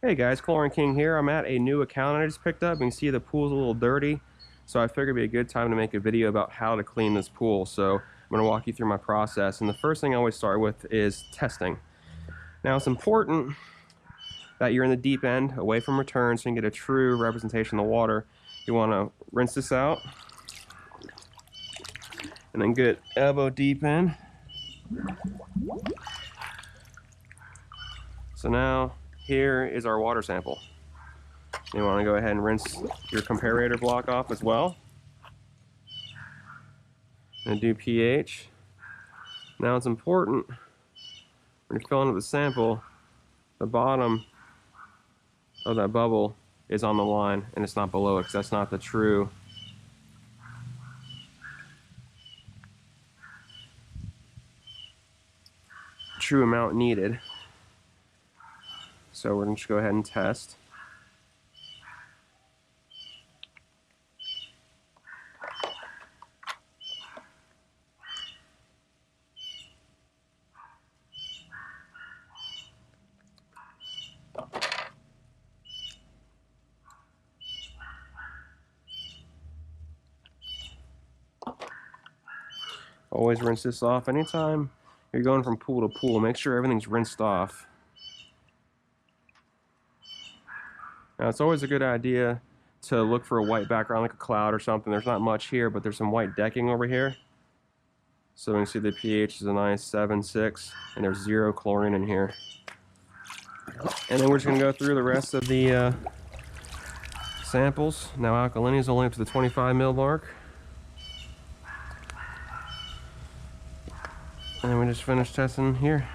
Hey guys, Chlorine King here. I'm at a new account I just picked up. You can see the pool's a little dirty, so I figured it'd be a good time to make a video about how to clean this pool. So I'm going to walk you through my process, and the first thing I always start with is testing. Now it's important that you're in the deep end, away from return, so you can get a true representation of the water. You want to rinse this out, and then get elbow deep in. So now here is our water sample. You want to go ahead and rinse your comparator block off as well. And do pH. Now it's important when you're filling up the sample, the bottom of that bubble is on the line and it's not below it, because that's not the true amount needed. So we're going to just go ahead and test. Always rinse this off. Anytime you're going from pool to pool, make sure everything's rinsed off. Now it's always a good idea to look for a white background like a cloud or something. There's not much here, but there's some white decking over here. So you can see the pH is a nice 7.6 and there's 0 chlorine in here. And then we're just going to go through the rest of the samples. Now alkalinity is only up to the 25 mil mark. And then we just finished testing here.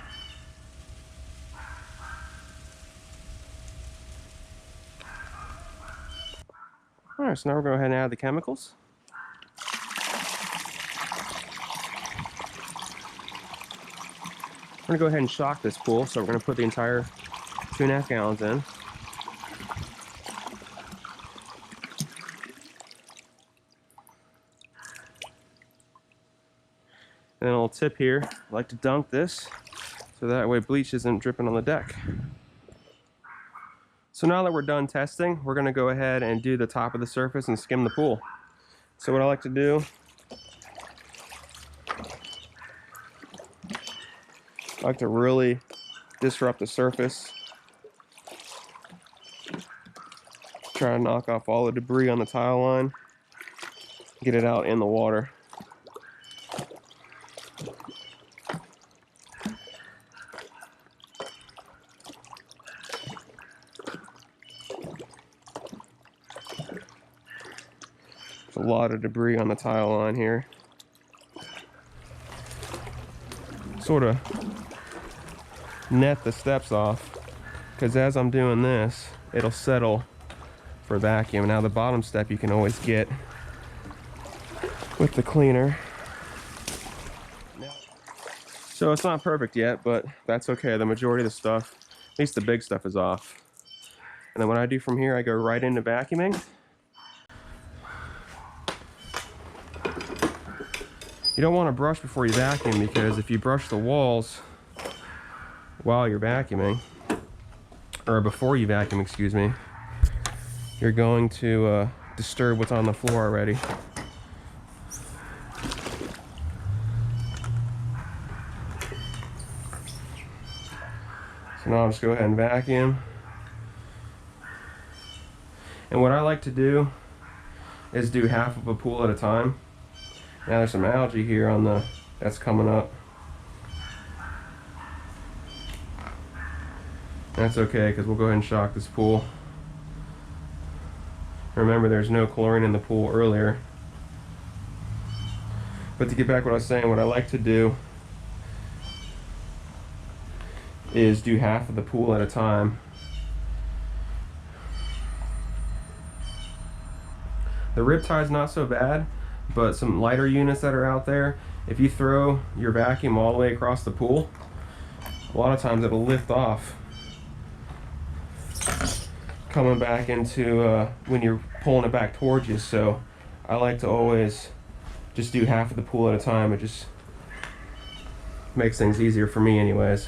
Alright, so now we're going to go ahead and add the chemicals. We're going to go ahead and shock this pool, so we're going to put the entire 2.5 gallons in. And then a little tip here, I like to dunk this so that way bleach isn't dripping on the deck. So now that we're done testing, we're going to go ahead and do the top of the surface and skim the pool. So what I like to do, I like to really disrupt the surface. Try to knock off all the debris on the tile line, get it out in the water. A lot of debris on the tile line here. Sort of net the steps off, because as I'm doing this, it'll settle for vacuum. Now the bottom step you can always get with the cleaner. So it's not perfect yet, but that's okay. The majority of the stuff, at least the big stuff, is off. And then what I do from here, I go right into vacuuming. You don't want to brush before you vacuum, because if you brush the walls while you're vacuuming, or before you vacuum, excuse me, you're going to disturb what's on the floor already. So now I'll just go ahead and vacuum. And what I like to do is do half of a pool at a time. Now there's some algae here on the, that's coming up. That's okay, because we'll go ahead and shock this pool. Remember, there's no chlorine in the pool earlier. But to get back to what I was saying, what I like to do is do half of the pool at a time. The riptide's not so bad, but some lighter units that are out there, if you throw your vacuum all the way across the pool, a lot of times it'll lift off coming back into when you're pulling it back towards you. So I like to always just do half of the pool at a time. It just makes things easier for me anyways.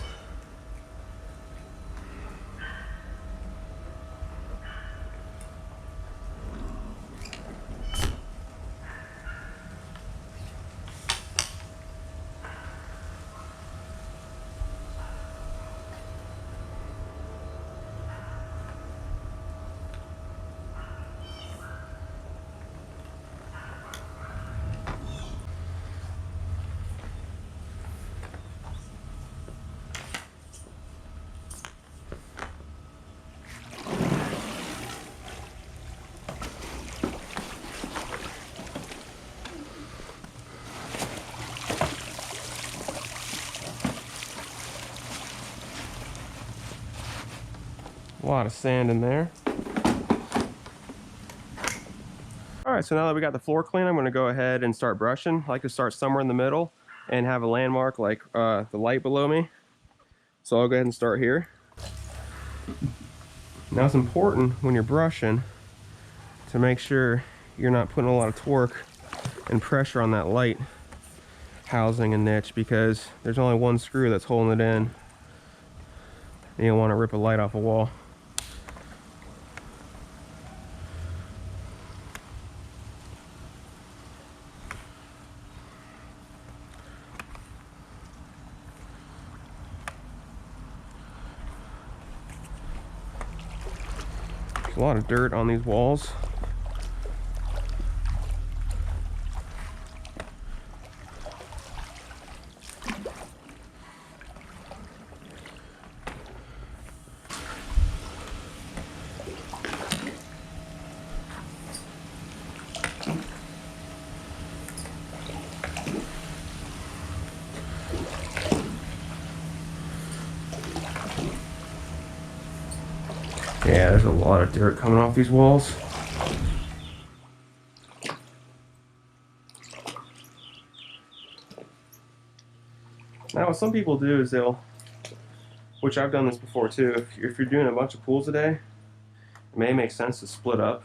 A lot of sand in there. Alright, so now that we got the floor clean, I'm going to go ahead and start brushing. I like to start somewhere in the middle and have a landmark like the light below me. So I'll go ahead and start here. Now it's important when you're brushing to make sure you're not putting a lot of torque and pressure on that light housing and niche, because there's only one screw that's holding it in. You don't want to rip a light off a wall. There's a lot of dirt on these walls. Yeah, there's a lot of dirt coming off these walls. Now what some people do is they'll, which I've done this before too, if you're doing a bunch of pools a day, it may make sense to split up.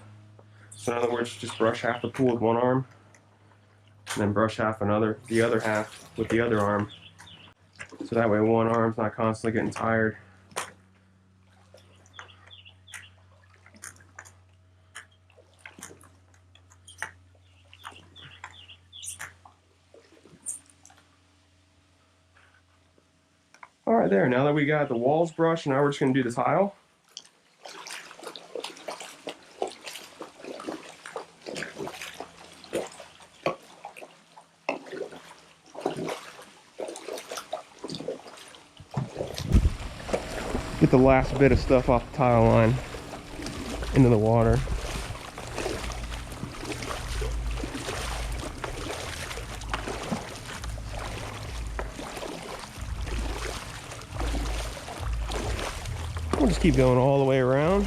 So in other words, just brush half the pool with one arm, and then brush the other half with the other arm. So that way one arm's not constantly getting tired. Alright, there. Now that we got the walls brushed, now we're just going to do the tile. Get the last bit of stuff off the tile line into the water. We'll just keep going all the way around.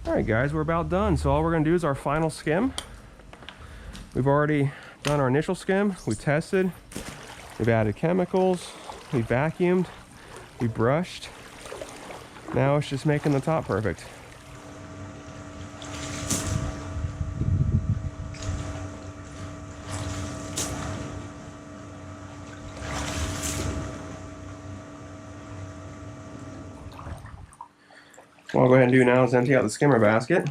Alright guys, we're about done. So all we're going to do is our final skim. We've already done our initial skim. We tested. We've added chemicals. We vacuumed. We brushed. Now it's just making the top perfect. What I'll go ahead and do now is empty out the skimmer basket.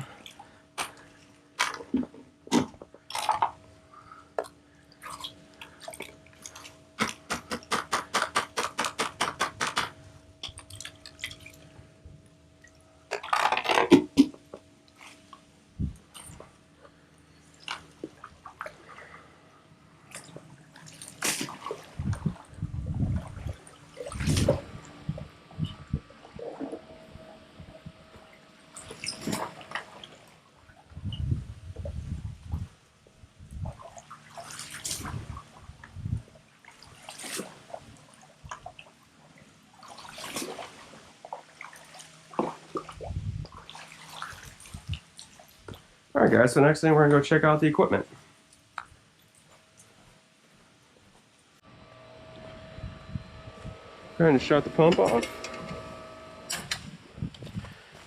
Alright guys, so next thing we're going to go check out the equipment. Go ahead and shut the pump off.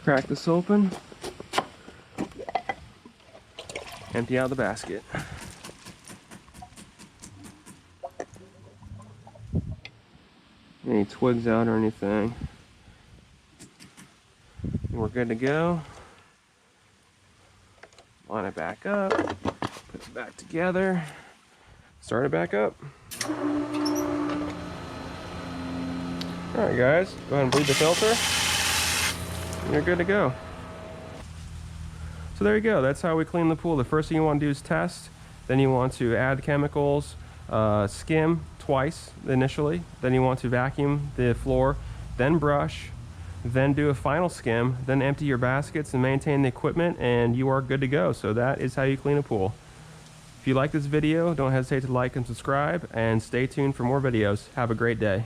Crack this open. Empty out the basket. Any twigs out or anything. And we're good to go. Line it back up, put it back together, start it back up. Alright guys, go ahead and bleed the filter, and you're good to go. So there you go, that's how we clean the pool. The first thing you want to do is test, then you want to add chemicals, skim twice initially, then you want to vacuum the floor, then brush, then do a final skim, then empty your baskets and maintain the equipment, and you are good to go. So that is how you clean a pool. If you like this video, don't hesitate to like and subscribe, and stay tuned for more videos. Have a great day.